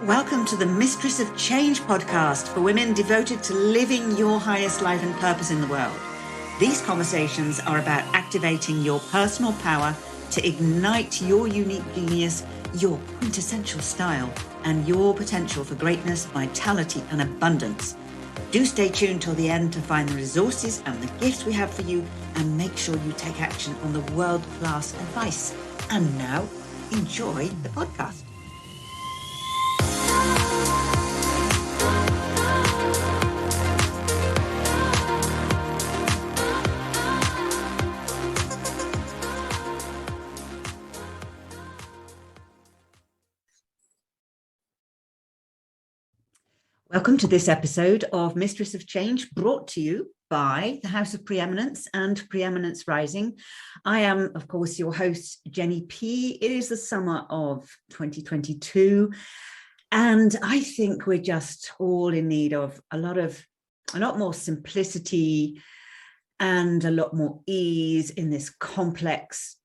Welcome to the Mistress of Change podcast for women devoted to living your highest life and purpose in the world. These conversations are about activating your personal power to ignite your unique genius, your quintessential style, and your potential for greatness, vitality, and abundance. Do stay tuned till the end to find the resources and the gifts we have for you, and make sure you take action on the world-class advice. And now, enjoy the podcast. Welcome to this episode of Mistress of Change, brought to you by the House of Preeminence and Preeminence Rising. I am, of course, your host, Jenny P. It is the summer of 2022, and I think we're just all in need of a lot more simplicity and a lot more ease in this complex,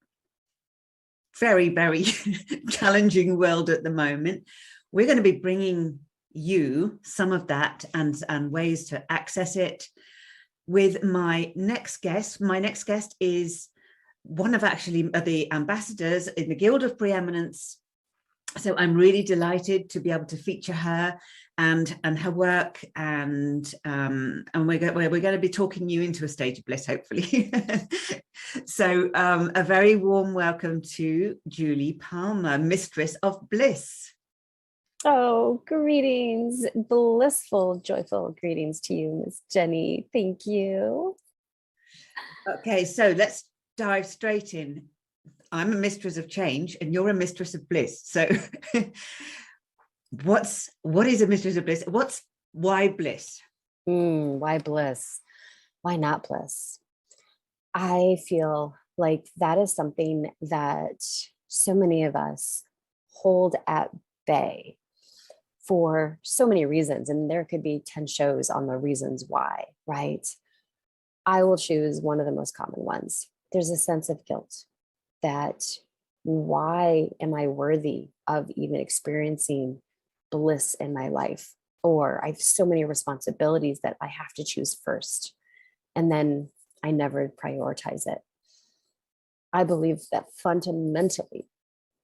very, very challenging world at the moment. We're going to be bringing you some of that and ways to access it with my next guest. My next guest is one of the ambassadors in the Guild of Preeminence. So I'm really delighted to be able to feature her and her work, and we're going to be talking you into a state of bliss, hopefully. So a very warm welcome to Julie Palmer, Mistress of Bliss. Oh, greetings, blissful, joyful greetings to you, Miss Jenny. Thank you. Okay, so let's dive straight in. I'm a mistress of change and you're a mistress of bliss. So what is a mistress of bliss? Why bliss? Why bliss? Why not bliss? I feel like that is something that so many of us hold at bay for so many reasons. And there could be 10 shows on the reasons why, right? I will choose one of the most common ones. There's a sense of guilt that why am I worthy of even experiencing bliss in my life? Or I have so many responsibilities that I have to choose first. And then I never prioritize it. I believe that fundamentally,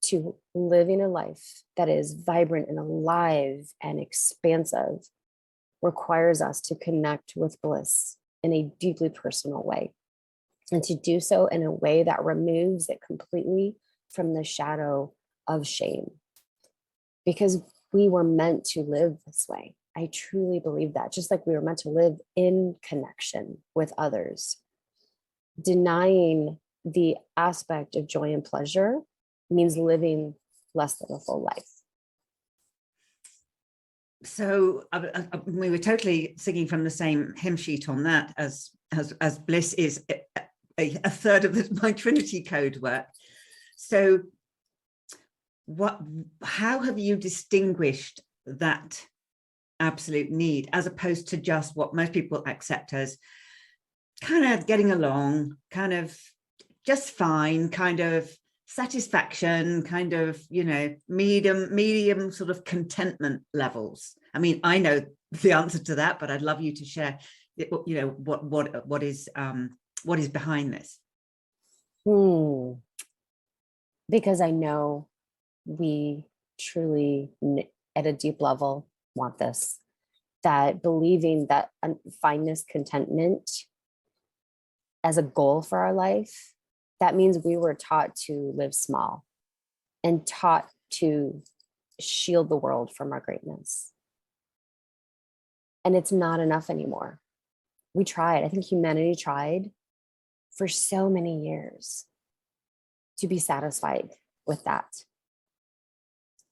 to living a life that is vibrant and alive and expansive requires us to connect with bliss in a deeply personal way, and to do so in a way that removes it completely from the shadow of shame, because we were meant to live this way. I truly believe that, just like we were meant to live in connection with others. Denying the aspect of joy and pleasure means living less than a full life. So we were totally singing from the same hymn sheet on that, as bliss is a third of my Trinity code work. So how have you distinguished that absolute need as opposed to just what most people accept as kind of getting along, kind of just fine, kind of satisfaction, kind of, medium sort of contentment levels? I mean, I know the answer to that, but I'd love you to share, what is behind this. Because I know we truly, at a deep level, want this. That believing that fineness, contentment as a goal for our life, that means we were taught to live small and taught to shield the world from our greatness. And it's not enough anymore. We tried. I think humanity tried for so many years to be satisfied with that.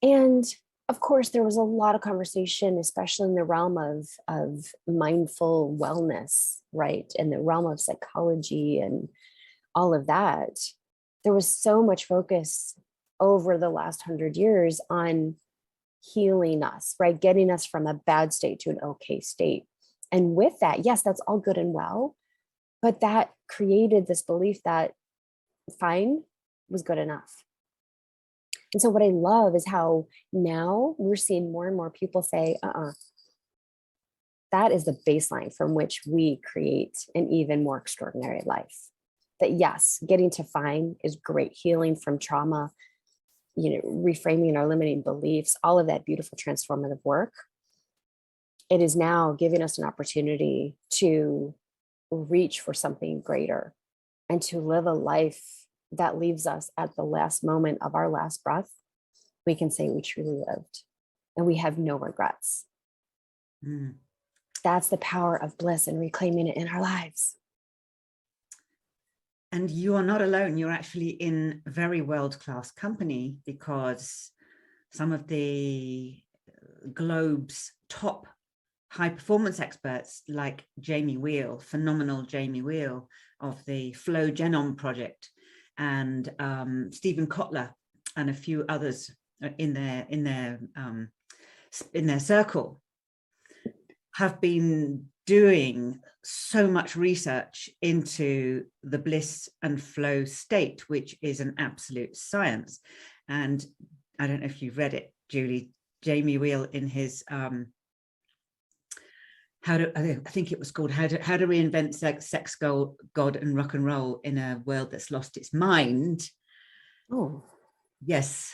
And of course, there was a lot of conversation, especially in the realm of mindful wellness, right? In the realm of psychology and all of that. There was so much focus over the last 100 years on healing us, right? Getting us from a bad state to an okay state. And with that, yes, that's all good and well, but that created this belief that fine was good enough. And so what I love is how now we're seeing more and more people say, that is the baseline from which we create an even more extraordinary life. That yes, getting to find is great, healing from trauma, reframing our limiting beliefs, all of that beautiful transformative work. It is now giving us an opportunity to reach for something greater and to live a life that leaves us at the last moment of our last breath. We can say we truly lived and we have no regrets. Mm. That's the power of bliss and reclaiming it in our lives. And you are not alone. You're actually in very world-class company, because some of the globe's top high performance experts, like Jamie Wheel, phenomenal Jamie Wheel of the Flow Genome Project, and Stephen Kotler, and a few others in their circle, have been doing so much research into the bliss and flow state, which is an absolute science. And I don't know if you've read it, Julie, Jamie Wheel in his I think it was called How to Reinvent Sex, God and Rock and Roll in a World That's Lost Its Mind. Oh, yes.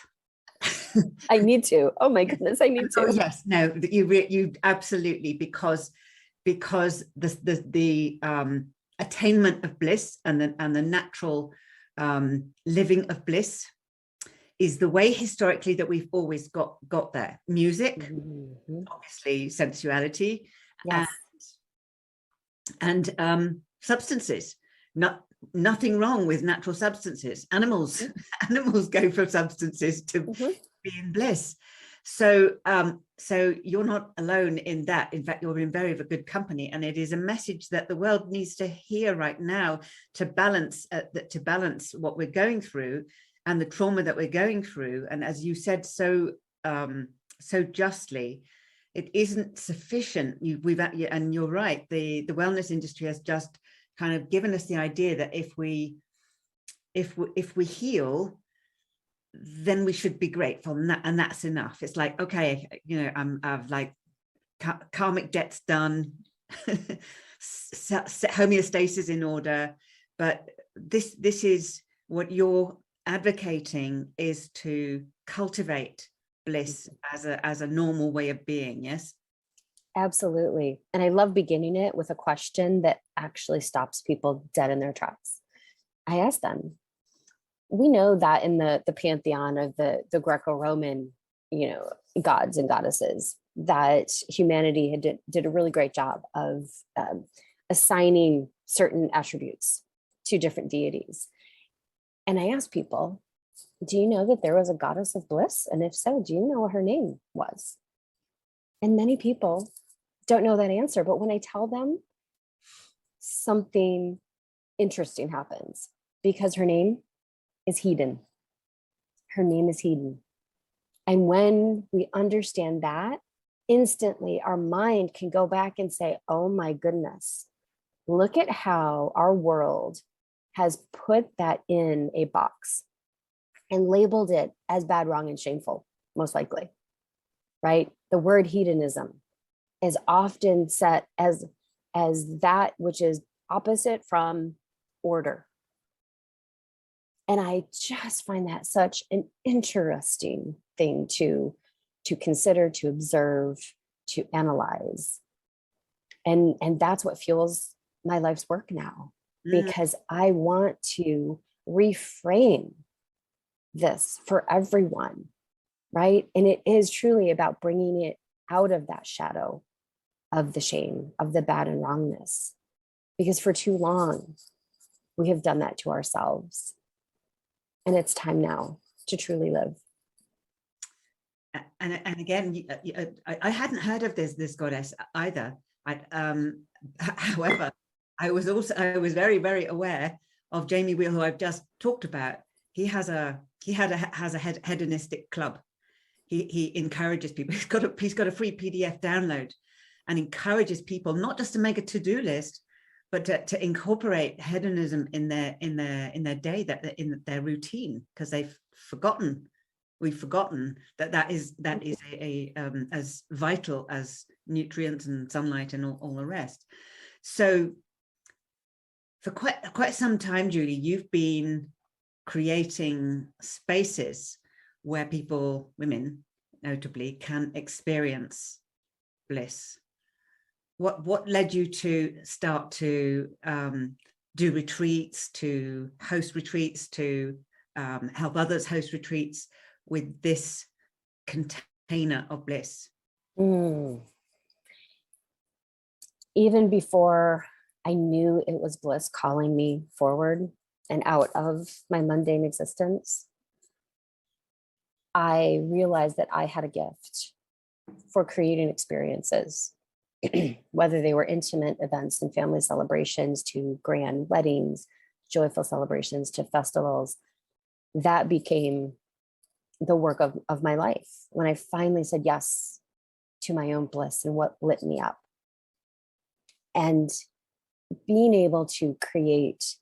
I need to. Oh my goodness, I need to. Oh yes, no, you absolutely, because the attainment of bliss and the natural living of bliss is the way historically that we've always got there. Music, mm-hmm. Obviously sensuality, yes. and substances. Nothing wrong with natural substances. Animals go for substances to be in bliss. So you're not alone in that. In fact, you're in very, very good company, and it is a message that the world needs to hear right now to balance what we're going through and the trauma that we're going through. And as you said so justly, it isn't sufficient. And you're right. The wellness industry has just kind of given us the idea that if we heal, then we should be grateful, and that's enough. It's like, okay, I've like karmic debts done, homeostasis in order, but this is what you're advocating, is to cultivate bliss as a normal way of being. Yes, absolutely. And I love beginning it with a question that actually stops people dead in their tracks. I ask them, we know that in the pantheon of the Greco-Roman, gods and goddesses, that humanity did a really great job of assigning certain attributes to different deities. And I asked people, do you know that there was a goddess of bliss? And if so, do you know what her name was? And many people don't know that answer, but when I tell them, something interesting happens, because her name is Hedon. Her name is Hedon. And when we understand that, instantly our mind can go back and say, oh my goodness, look at how our world has put that in a box and labeled it as bad, wrong, and shameful, most likely, right? The word hedonism is often set as that which is opposite from order. And I just find that such an interesting thing to consider, to observe, to analyze. And that's what fuels my life's work now, because I want to reframe this for everyone, right? And it is truly about bringing it out of that shadow of the shame, of the bad and wrongness, because for too long we have done that to ourselves. And it's time now to truly live. And again, I hadn't heard of this goddess either. However, I was very, very aware of Jamie Wheel, who I've just talked about. He has a hedonistic club. He encourages people. He's got a free PDF download, and encourages people not just to make a to-do list, but to incorporate hedonism in their day, in their routine, because they've forgotten we've forgotten that is as vital as nutrients and sunlight and all the rest. So for quite some time, Julie, you've been creating spaces where people, women notably, can experience bliss. What led you to start to do retreats, to host retreats, to help others host retreats with this container of bliss? Even before I knew it was bliss calling me forward and out of my mundane existence, I realized that I had a gift for creating experiences, whether they were intimate events and family celebrations to grand weddings, joyful celebrations to festivals. That became the work of my life when I finally said yes to my own bliss and what lit me up. And being able to create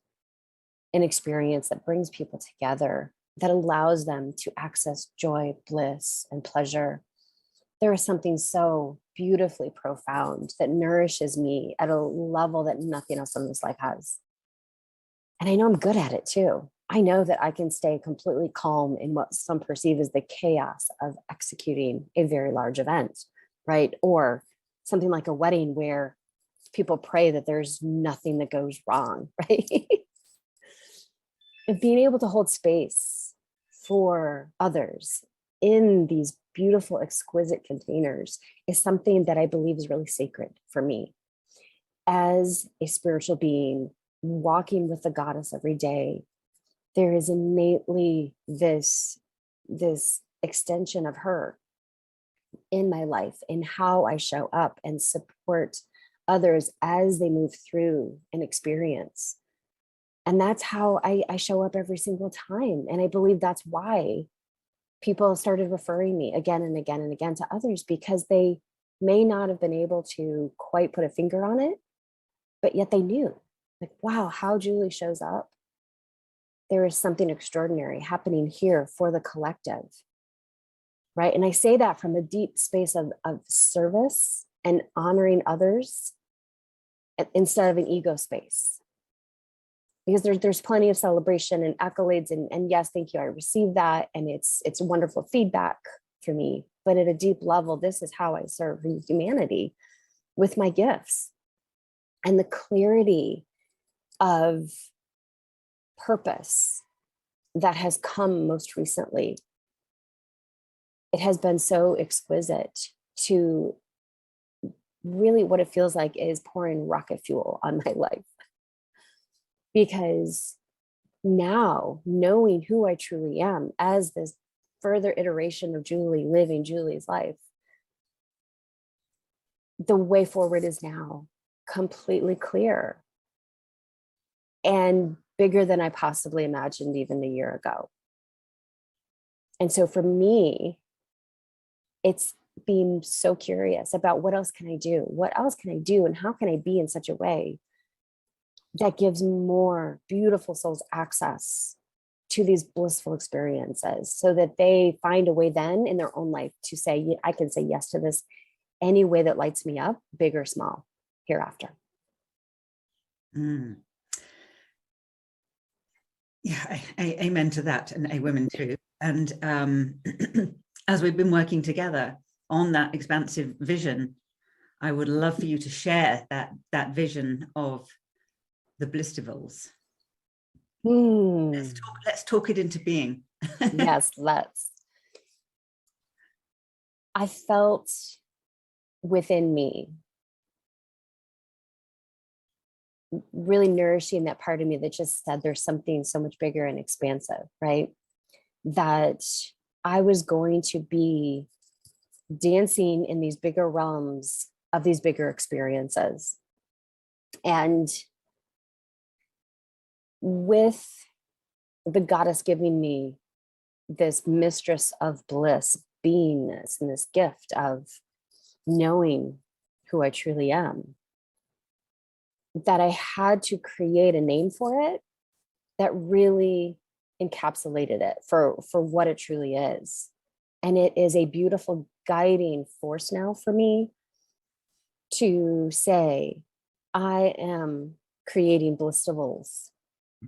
an experience that brings people together, that allows them to access joy, bliss, and pleasure. There is something so beautifully profound that nourishes me at a level that nothing else in this life has. And I know I'm good at it too. I know that I can stay completely calm in what some perceive as the chaos of executing a very large event, right? Or something like a wedding where people pray that there's nothing that goes wrong, right? And being able to hold space for others in these beautiful, exquisite containers is something that I believe is really sacred for me. As a spiritual being, walking with the goddess every day, there is innately this extension of her in my life, in how I show up and support others as they move through an experience. And that's how I show up every single time. And I believe that's why people started referring me again and again and again to others, because they may not have been able to quite put a finger on it, but yet they knew, like, wow, how Julie shows up. There is something extraordinary happening here for the collective, right? And I say that from a deep space of service and honoring others instead of an ego space. Because there's plenty of celebration and accolades and yes, thank you, I received that. And it's wonderful feedback for me. But at a deep level, this is how I serve humanity with my gifts. And the clarity of purpose that has come most recently, it has been so exquisite to really what it feels like is pouring rocket fuel on my life. Because now, knowing who I truly am as this further iteration of Julie living Julie's life, the way forward is now completely clear and bigger than I possibly imagined even a year ago. And so for me, it's being so curious about what else can I do? What else can I do? And how can I be in such a way that gives more beautiful souls access to these blissful experiences so that they find a way then in their own life to say, I can say yes to this any way that lights me up, big or small, hereafter. Yeah, amen to that, and a women too. And as we've been working together on that expansive vision, I would love for you to share that vision of the Blistivals. Let's talk it into being. Yes, let's. I felt within me really nourishing that part of me that just said there's something so much bigger and expansive, right? That I was going to be dancing in these bigger realms of these bigger experiences. And with the goddess giving me this mistress of bliss, beingness, and this gift of knowing who I truly am, that I had to create a name for it that really encapsulated it for what it truly is. And it is a beautiful guiding force now for me to say, I am creating blissables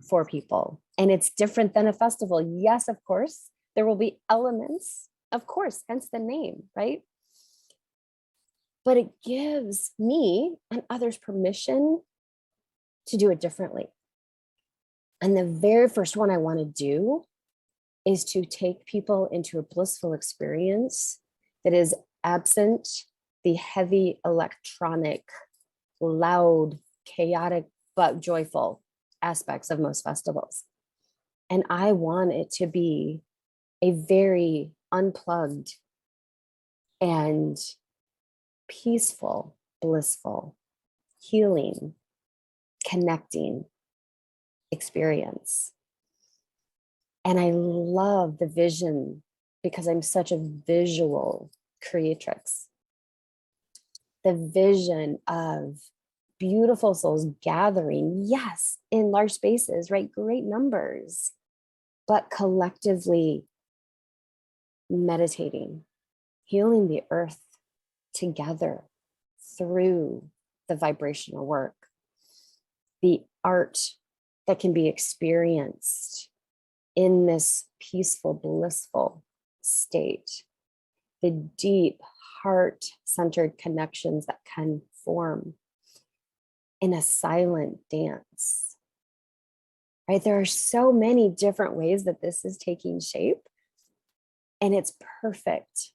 for people. And it's different than a festival. Yes, of course, there will be elements, of course, hence the name, right? But it gives me and others permission to do it differently. And the very first one I want to do is to take people into a blissful experience that is absent the heavy electronic, loud, chaotic, but joyful aspects of most festivals. And I want it to be a very unplugged and peaceful, blissful, healing, connecting experience. And I love the vision because I'm such a visual creatrix. The vision of beautiful souls gathering, yes, in large spaces, right? Great numbers, but collectively meditating, healing the earth together through the vibrational work, the art that can be experienced in this peaceful, blissful state, the deep heart-centered connections that can form in a silent dance, right? There are so many different ways that this is taking shape, and it's perfect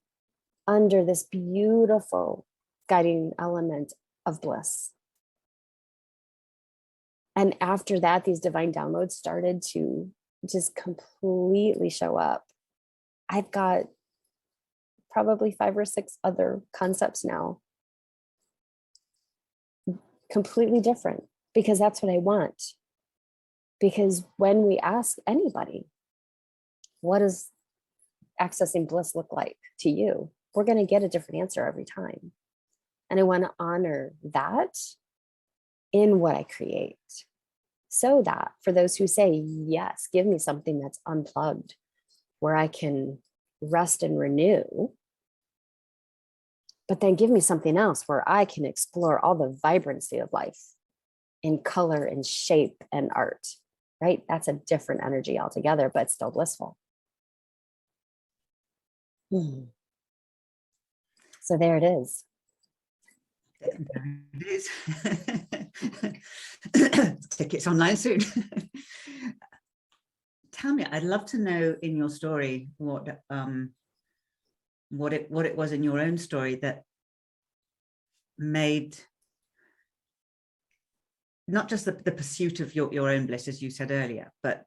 under this beautiful guiding element of bliss. And after that, these divine downloads started to just completely show up. I've got probably 5 or 6 other concepts now, completely different, because that's what I want. Because when we ask anybody, what does accessing bliss look like to you? We're going to get a different answer every time. And I want to honor that in what I create, so that for those who say, yes, give me something that's unplugged, where I can rest and renew, but then give me something else where I can explore all the vibrancy of life in color and shape and art, right? That's a different energy altogether, but still blissful. So there it is. There it is. Tickets online soon. Tell me, I'd love to know in your story what it was in your own story that made not just the pursuit of your own bliss, as you said earlier, but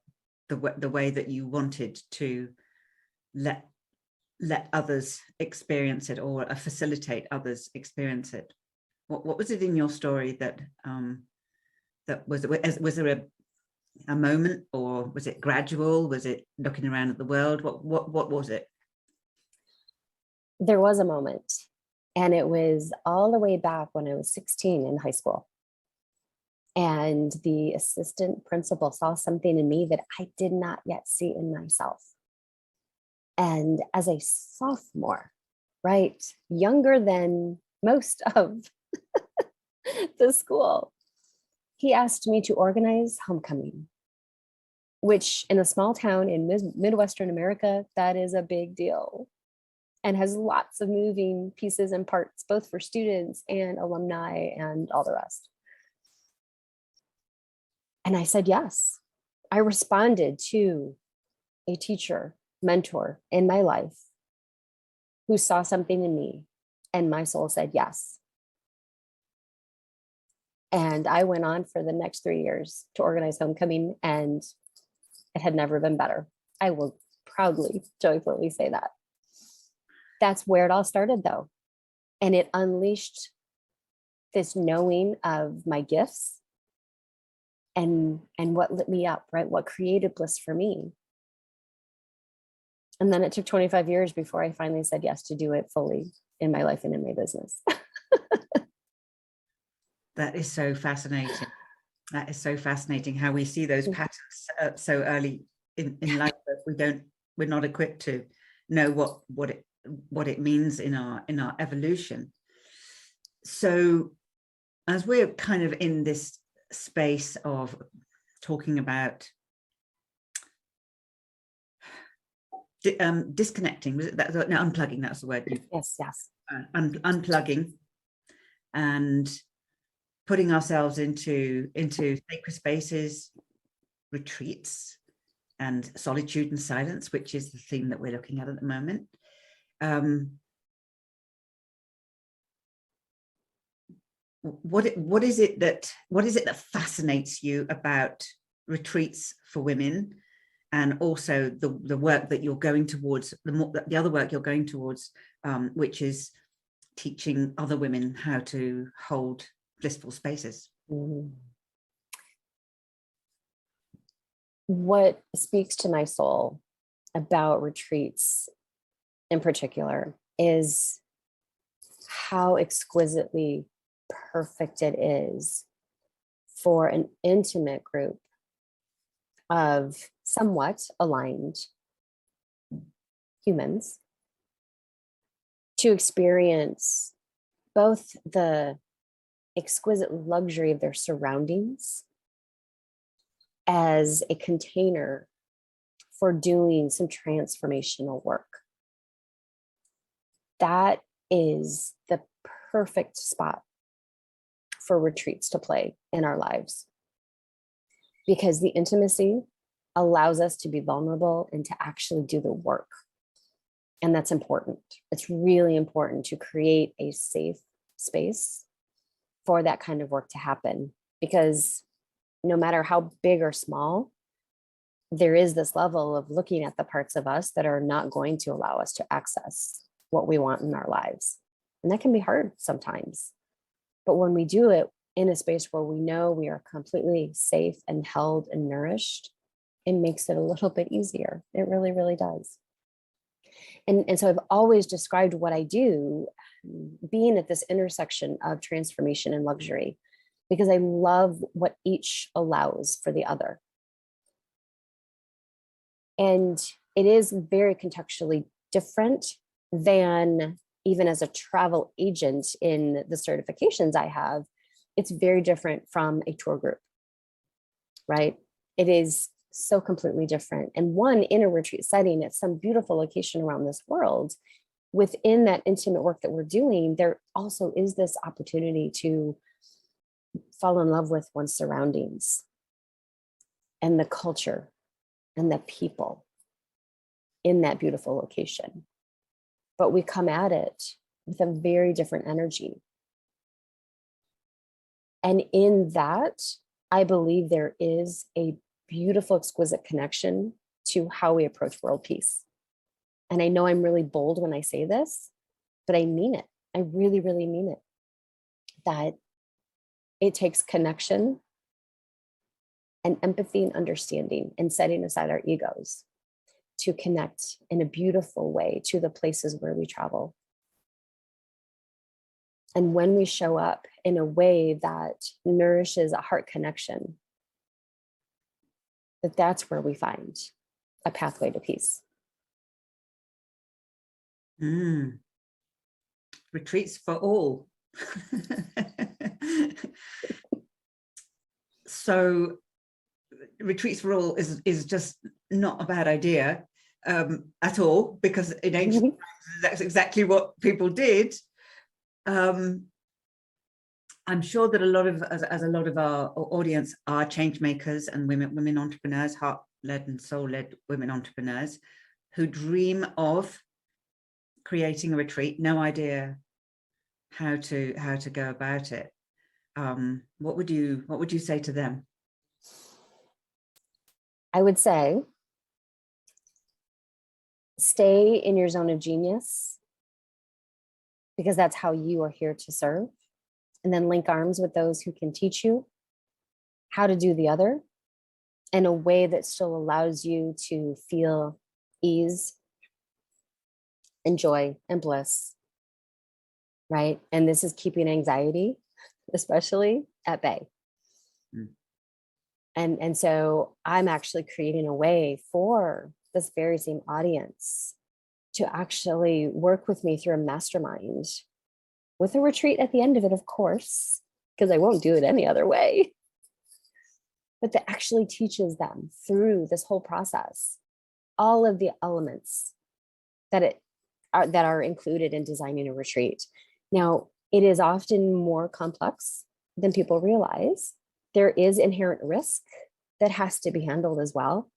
the way that you wanted to let others experience it, or facilitate others experience it. What was it in your story that was there a moment, or was it gradual? Was it looking around at the world? What was it? There was a moment, and it was all the way back when I was 16 in high school. And the assistant principal saw something in me that I did not yet see in myself. And as a sophomore, right, younger than most of the school, he asked me to organize homecoming, which in a small town in Midwestern America, that is a big deal and has lots of moving pieces and parts, both for students and alumni and all the rest. And I said yes. I responded to a teacher, mentor in my life who saw something in me, and my soul said yes. And I went on for the next 3 years to organize homecoming, and it had never been better. I will proudly, joyfully say that. That's where it all started, though. And it unleashed this knowing of my gifts and what lit me up, right? What created bliss for me. And then it took 25 years before I finally said yes to do it fully in my life and in my business. That is so fascinating. That is so fascinating how we see those patterns so early in life that we're not equipped to know what it means in our evolution. So as we're kind of in this space of talking about disconnecting, was it that? No, unplugging, that's the word. Yes. Unplugging and putting ourselves into sacred spaces, retreats, and solitude and silence, which is the theme that we're looking at the moment. What is it that fascinates you about retreats for women, and also the work that you're going towards, the other work you're going towards, which is teaching other women how to hold blissful spaces? What speaks to my soul about retreats in particular is how exquisitely perfect it is for an intimate group of somewhat aligned humans to experience both the exquisite luxury of their surroundings as a container for doing some transformational work. That is the perfect spot for retreats to play in our lives, because the intimacy allows us to be vulnerable and to actually do the work. And that's important. It's really important to create a safe space for that kind of work to happen, because no matter how big or small, there is this level of looking at the parts of us that are not going to allow us to access what we want in our lives. And that can be hard sometimes. But when we do it in a space where we know we are completely safe and held and nourished, it makes it a little bit easier. It really, really does. And so I've always described what I do being at this intersection of transformation and luxury, because I love what each allows for the other. And it is very contextually different than even as a travel agent in the certifications I have. It's very different from a tour group, right? It is so completely different. And one, in a retreat setting at some beautiful location around this world, within that intimate work that we're doing, there also is this opportunity to fall in love with one's surroundings and the culture and the people in that beautiful location. But we come at it with a very different energy. And in that, I believe there is a beautiful, exquisite connection to how we approach world peace. And I know I'm really bold when I say this, but I mean it. I really, really mean it. That it takes connection and empathy and understanding and setting aside our egos to connect in a beautiful way to the places where we travel. And when we show up in a way that nourishes a heart connection, that's where we find a pathway to peace. Retreats for all. So retreats for all is just not a bad idea at all, because in ancient times that's exactly what people did. I'm sure that a lot of our audience are change makers and women entrepreneurs, heart-led and soul-led women entrepreneurs who dream of creating a retreat, no idea how to go about it. What would you say to them? I would say stay in your zone of genius, because that's how you are here to serve. And then link arms with those who can teach you how to do the other in a way that still allows you to feel ease and joy and bliss, right? And this is keeping anxiety, especially, at bay. And so I'm actually creating a way for this very same audience to actually work with me through a mastermind with a retreat at the end of it, of course, because I won't do it any other way. But that actually teaches them through this whole process all of the elements that are included in designing a retreat. Now, it is often more complex than people realize. There is inherent risk that has to be handled as well.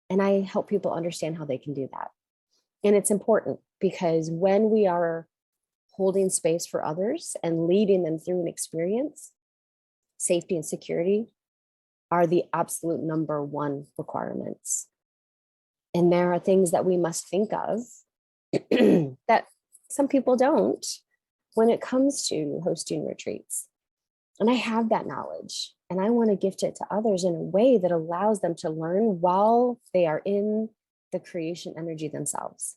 And I help people understand how they can do that. And it's important because when we are holding space for others and leading them through an experience, safety and security are the absolute number one requirements. And there are things that we must think of that some people don't when it comes to hosting retreats. And I have that knowledge and I want to gift it to others in a way that allows them to learn while they are in the creation energy themselves.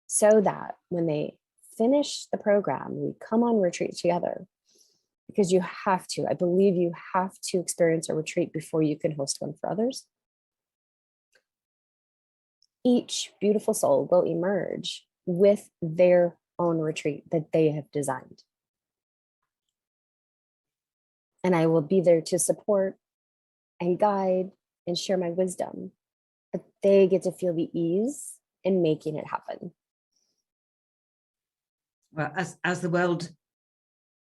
So that when they finish the program, we come on retreat together, because you have to, I believe you have to experience a retreat before you can host one for others. Each beautiful soul will emerge with their own retreat that they have designed. And I will be there to support and guide and share my wisdom, but they get to feel the ease in making it happen. Well, as the world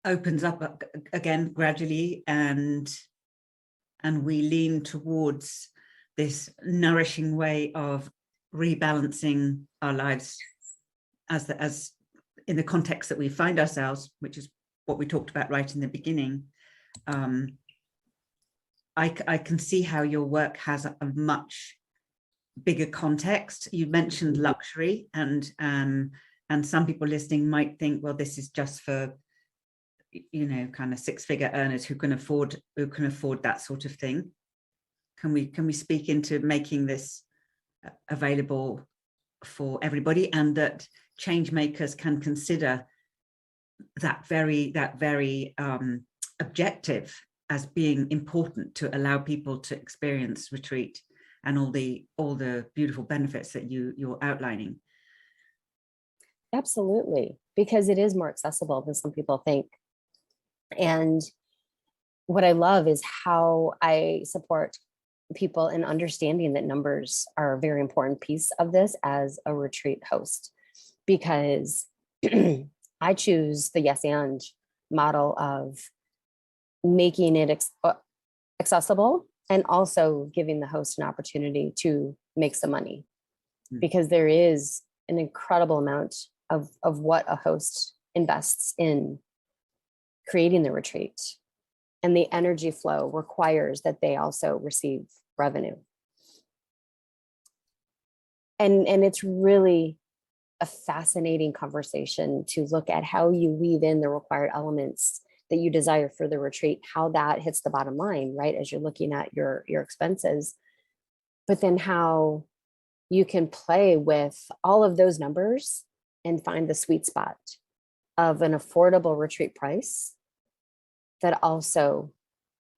opens up again gradually, and we lean towards this nourishing way of rebalancing our lives as in the context that we find ourselves, which is what we talked about right in the beginning, I can see how your work has a much bigger context. You mentioned luxury, and some people listening might think, well, this is just for, you know, kind of six-figure earners who can afford that sort of thing. Can we speak into making this available for everybody, and that change makers can consider that very objective as being important to allow people to experience retreat and all the beautiful benefits that you're outlining? Absolutely, because it is more accessible than some people think. And what I love is how I support people in understanding that numbers are a very important piece of this as a retreat host, because I choose the yes and model of making it accessible and also giving the host an opportunity to make some money, because there is an incredible amount of what a host invests in creating the retreat. And the energy flow requires that they also receive revenue. And it's really a fascinating conversation to look at how you weave in the required elements that you desire for the retreat, how that hits the bottom line, right? As you're looking at your expenses, but then how you can play with all of those numbers and find the sweet spot of an affordable retreat price that also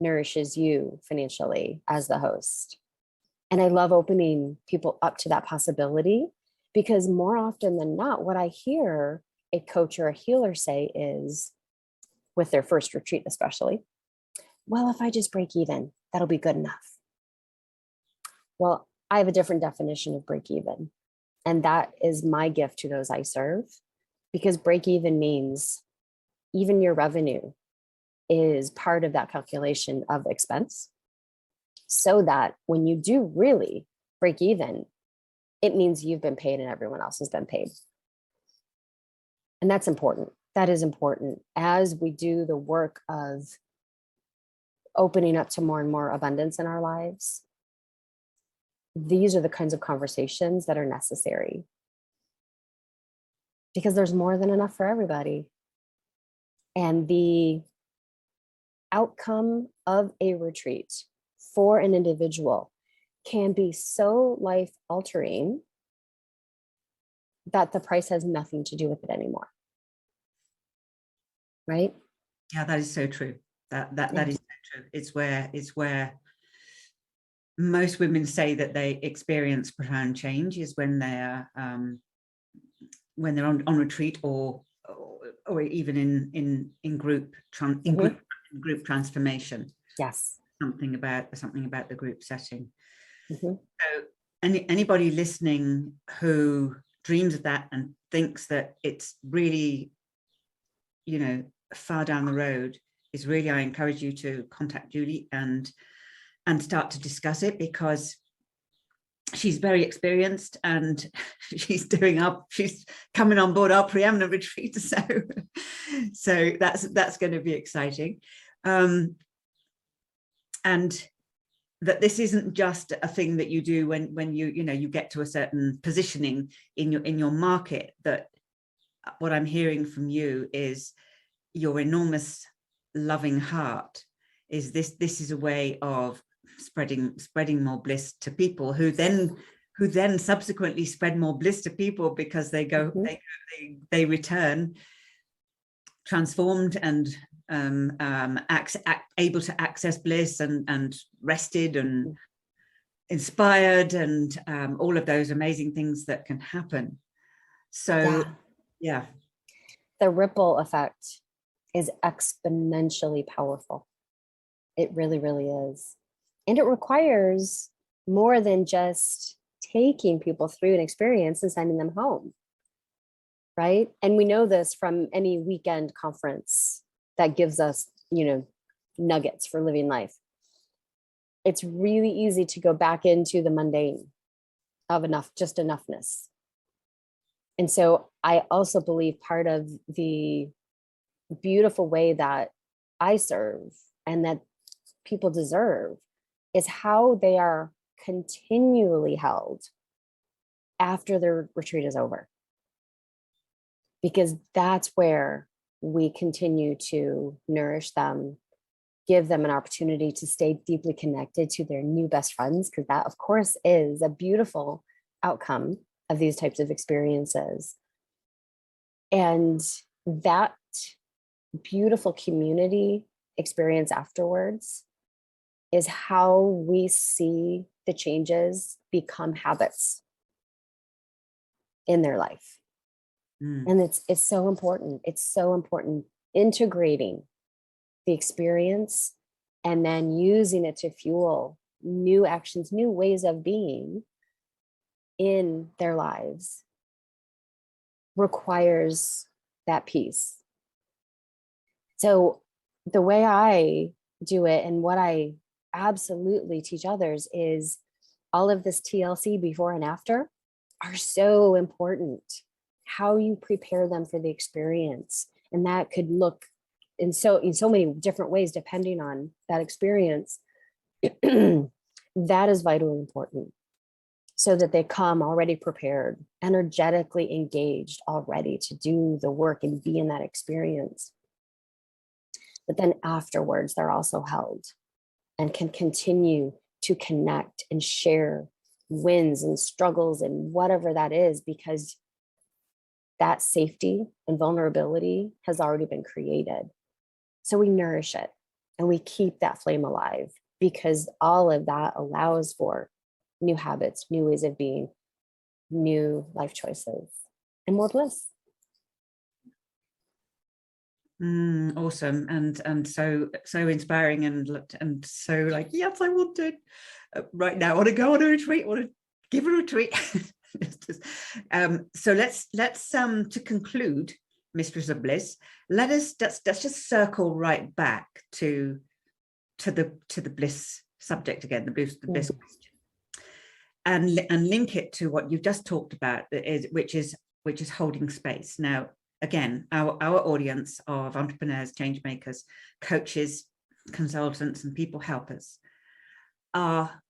nourishes you financially as the host. And I love opening people up to that possibility, because more often than not, what I hear a coach or a healer say is, with their first retreat especially, well, if I just break even, that'll be good enough. Well, I have a different definition of break even. And that is my gift to those I serve, because break even means even your revenue is part of that calculation of expense, so that when you do really break even, it means you've been paid and everyone else has been paid. And that's important. That is important as we do the work of opening up to more and more abundance in our lives. These are the kinds of conversations that are necessary, because there's more than enough for everybody. And the outcome of a retreat for an individual can be so life altering that the price has nothing to do with it anymore. Right? Yeah, that is so true. That is so true. It's where most women say that they experience profound change is when they're on retreat or even in group group transformation. Yes. Something about the group setting. Mm-hmm. So anybody listening who dreams of that and thinks that it's really, you know, far down the road, is really, I encourage you to contact Julie and start to discuss it, because she's very experienced and she's coming on board our preeminent retreat. So that's going to be exciting. And that this isn't just a thing that you do when you get to a certain positioning in your market. That what I'm hearing from you is your enormous loving heart is this is a way of spreading more bliss to people, who then subsequently spread more bliss to people, because they go, they return transformed and able to access bliss and rested and inspired and all of those amazing things that can happen. So yeah, the ripple effect is exponentially powerful. It really, really is. And it requires more than just taking people through an experience and sending them home, right? And we know this from any weekend conference that gives us, nuggets for living life. It's really easy to go back into the mundane of just enoughness. And so I also believe part of the beautiful way that I serve and that people deserve is how they are continually held after their retreat is over. Because that's where we continue to nourish them, give them an opportunity to stay deeply connected to their new best friends, because that, of course, is a beautiful outcome of these types of experiences. And that beautiful community experience afterwards is how we see the changes become habits in their life. And it's so important. It's so important integrating the experience and then using it to fuel new actions, new ways of being in their lives requires that piece. So the way I do it and what I absolutely teach others is all of this TLC before and after are so important. How you prepare them for the experience. And that could look in so many different ways, depending on that experience. That is vitally important, so that they come already prepared, energetically engaged already to do the work and be in that experience. But then afterwards, they're also held and can continue to connect and share wins and struggles and whatever that is, because that safety and vulnerability has already been created. So we nourish it and we keep that flame alive, because all of that allows for new habits, new ways of being, new life choices, and more bliss. Awesome. And so inspiring and so like, yes, I want to right now. I want to go on a retreat, I want to give a retreat. So let's to conclude, Mistress of Bliss, let's just circle right back to the bliss subject again, the bliss question, and link it to what you've just talked about, which is holding space. Now, again, our audience of entrepreneurs, change makers, coaches, consultants, and people helpers are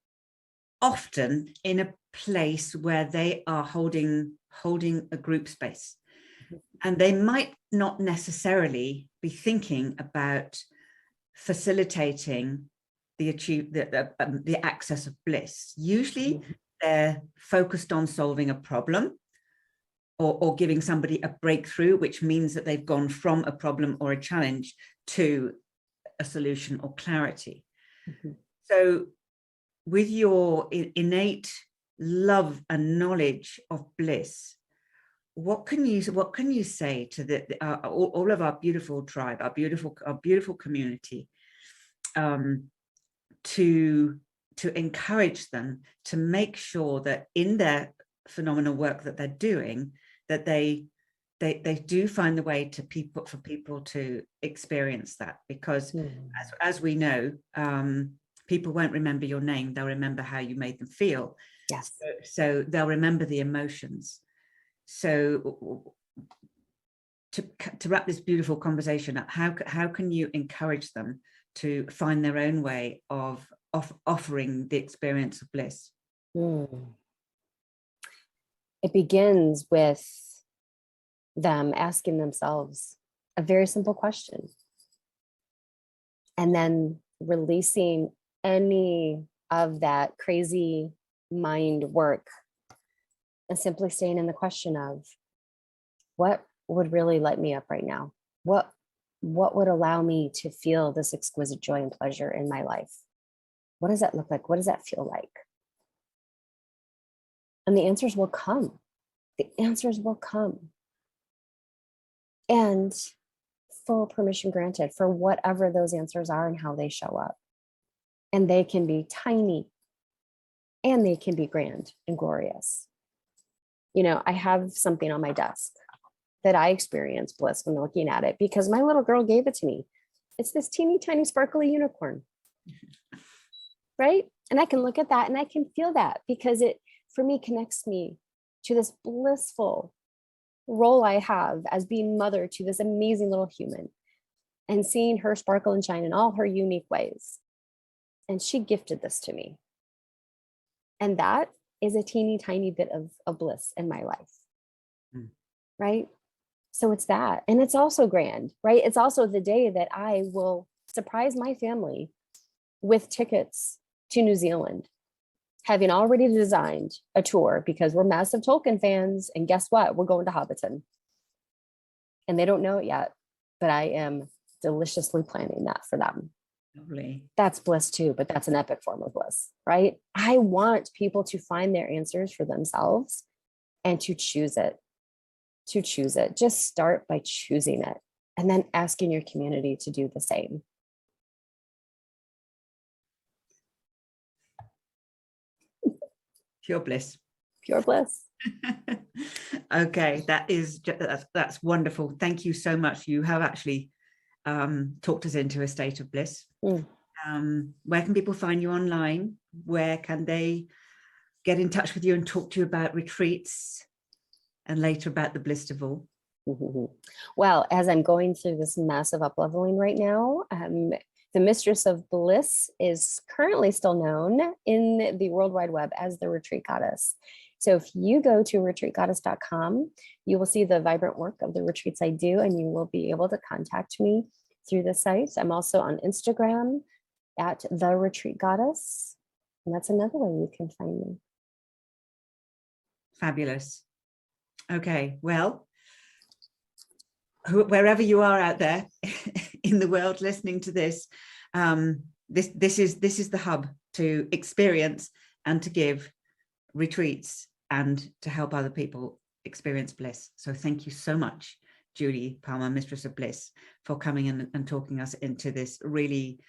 often in a place where they are holding a group space, and they might not necessarily be thinking about facilitating the access of bliss. Usually they're focused on solving a problem or giving somebody a breakthrough, which means that they've gone from a problem or a challenge to a solution or clarity. So with your innate love and knowledge of bliss, what can you say to all of our beautiful tribe, our beautiful community, to encourage them to make sure that in their phenomenal work that they're doing, that they do find the way for people to experience that? Because as we know, people won't remember your name, they'll remember how you made them feel. Yes. So they'll remember the emotions. So to wrap this beautiful conversation up, how can you encourage them to find their own way of offering the experience of bliss? It begins with them asking themselves a very simple question, and then releasing any of that crazy mind work and simply staying in the question of, what would really light me up right now? What would allow me to feel this exquisite joy and pleasure in my life? What does that look like? What does that feel like? And the answers will come. The answers will come. And full permission granted for whatever those answers are and how they show up. And they can be tiny and they can be grand and glorious. You know, I have something on my desk that I experience bliss when looking at it because my little girl gave it to me. It's this teeny tiny sparkly unicorn, right? And I can look at that and I can feel that because it, for me, connects me to this blissful role I have as being mother to this amazing little human and seeing her sparkle and shine in all her unique ways. And she gifted this to me. And that is a teeny tiny bit of bliss in my life, right? So it's that. And it's also grand, right? It's also the day that I will surprise my family with tickets to New Zealand, having already designed a tour because we're massive Tolkien fans. And guess what? We're going to Hobbiton. And they don't know it yet, but I am deliciously planning that for them. Lovely. That's bliss too, but that's an epic form of bliss, right? I want people to find their answers for themselves and to choose it. Just start by choosing it and then asking your community to do the same. Pure bliss. Pure bliss. Okay, that's wonderful. Thank you so much. You have actually talked us into a state of bliss. Where can people find you online? Where can they get in touch with you and talk to you about retreats and later about the Blissful? Well, as I'm going through this massive up-leveling right now, the Mistress of Bliss is currently still known in the World Wide Web as the Retreat Goddess. So if you go to retreatgoddess.com, you will see the vibrant work of the retreats I do, and you will be able to contact me through the site. I'm also on Instagram at the Retreat Goddess, and that's another way you can find me. Fabulous. Okay, well, wherever you are out there in the world listening to this, this is the hub to experience and to give retreats and to help other people experience bliss. So thank you so much, Judy Palmer, Mistress of Bliss, for coming in and talking us into this really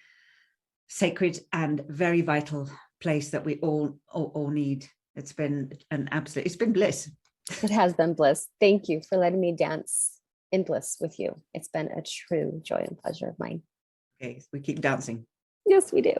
sacred and very vital place that we all need. It's been it's been bliss. It has been bliss. Thank you for letting me dance in bliss with you. It's been a true joy and pleasure of mine. Okay, we keep dancing. Yes, we do.